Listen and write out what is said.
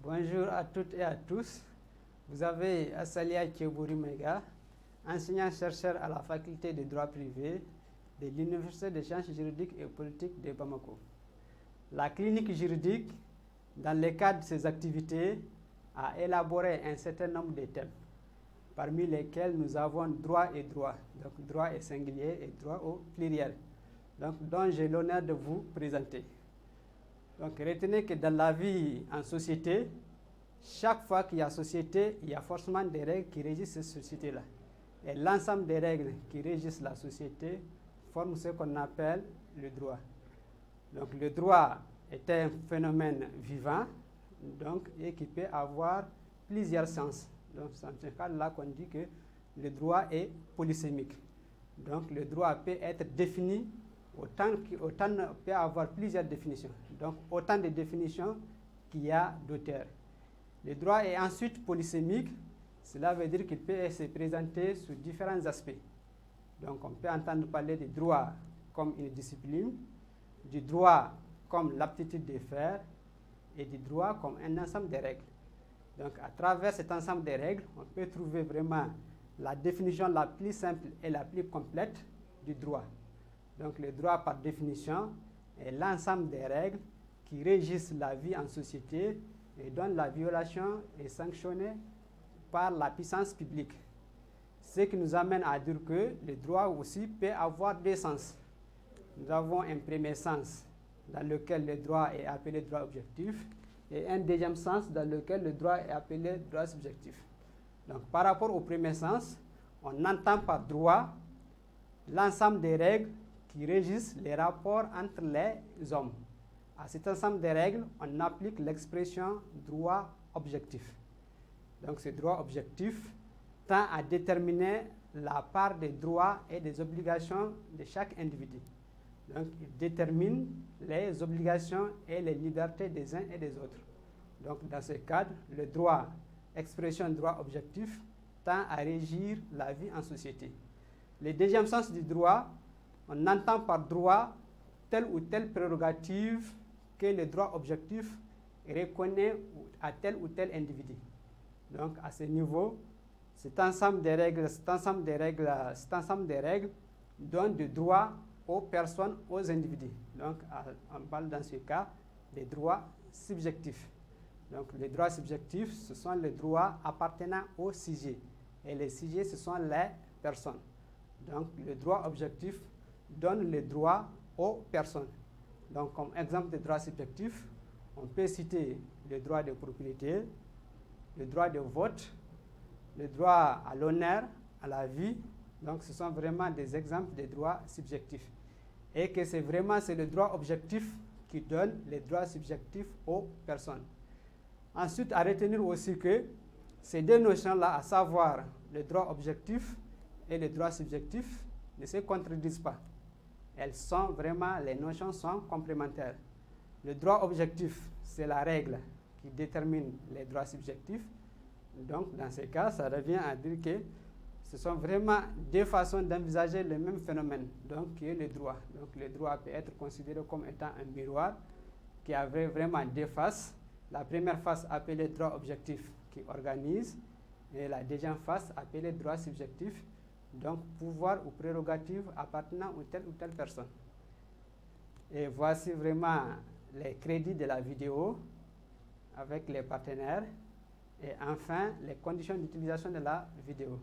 Bonjour à toutes et à tous. Vous avez Assalia Kiebouri Mega, enseignant-chercheur à la faculté de droit privé de l'Université des sciences juridiques et politiques de Bamako. La clinique juridique, dans le cadre de ses activités, a élaboré un certain nombre de thèmes, parmi lesquels nous avons droit et droit, donc droit est singulier et droit au pluriel, donc dont j'ai l'honneur de vous présenter. Donc retenez que dans la vie en société, chaque fois qu'il y a société, il y a forcément des règles qui régissent cette société-là. Et l'ensemble des règles qui régissent la société forment ce qu'on appelle le droit. Donc le droit est un phénomène vivant donc, et qui peut avoir plusieurs sens. Donc c'est dans ce cas-là qu'on dit que le droit est polysémique. Donc le droit peut être défini autant peut avoir plusieurs définitions. Donc autant de définitions qu'il y a d'auteurs. Le droit est ensuite polysémique, cela veut dire qu'il peut se présenter sous différents aspects. Donc on peut entendre parler du droit comme une discipline, du droit comme l'aptitude de faire et du droit comme un ensemble de règles. Donc à travers cet ensemble de règles, on peut trouver vraiment la définition la plus simple et la plus complète du droit. Donc le droit par définition est l'ensemble des règles qui régissent la vie en société et dont la violation est sanctionnée par la puissance publique. Ce qui nous amène à dire que le droit aussi peut avoir deux sens. Nous avons un premier sens dans lequel le droit est appelé droit objectif et un deuxième sens dans lequel le droit est appelé droit subjectif. Donc par rapport au premier sens, on entend par droit l'ensemble des règles qui régissent les rapports entre les hommes. À cet ensemble de règles, on applique l'expression droit objectif. Donc ce droit objectif tend à déterminer la part des droits et des obligations de chaque individu. Donc il détermine les obligations et les libertés des uns et des autres. Donc dans ce cadre, le droit, expression droit objectif, tend à régir la vie en société. Le deuxième sens du droit, on entend par droit telle ou telle prérogative que le droit objectif reconnaît à tel ou tel individu. Donc, à ce niveau, cet ensemble de règles donne du droit aux personnes, aux individus. Donc, on parle dans ce cas des droits subjectifs. Donc, les droits subjectifs, ce sont les droits appartenant au sujet. Et les sujets, ce sont les personnes. Donc, le droit objectif donne le droit aux personnes. Donc, comme exemple de droit subjectif, on peut citer le droit de propriété, le droit de vote, le droit à l'honneur, à la vie. Donc, ce sont vraiment des exemples de droits subjectifs. Et que c'est le droit objectif qui donne les droits subjectifs aux personnes. Ensuite, à retenir aussi que ces deux notions-là, à savoir le droit objectif et le droit subjectif, ne se contredisent pas. Les notions sont complémentaires. Le droit objectif, c'est la règle qui détermine les droits subjectifs. Donc, dans ce cas, ça revient à dire que ce sont vraiment deux façons d'envisager le même phénomène, donc qui est le droit. Donc, le droit peut être considéré comme étant un miroir qui avait vraiment deux faces. La première face appelée droit objectif qui organise et la deuxième face appelée droit subjectif. Donc, pouvoir ou prérogative appartenant à ou telle personne. Et voici vraiment les crédits de la vidéo avec les partenaires et enfin les conditions d'utilisation de la vidéo.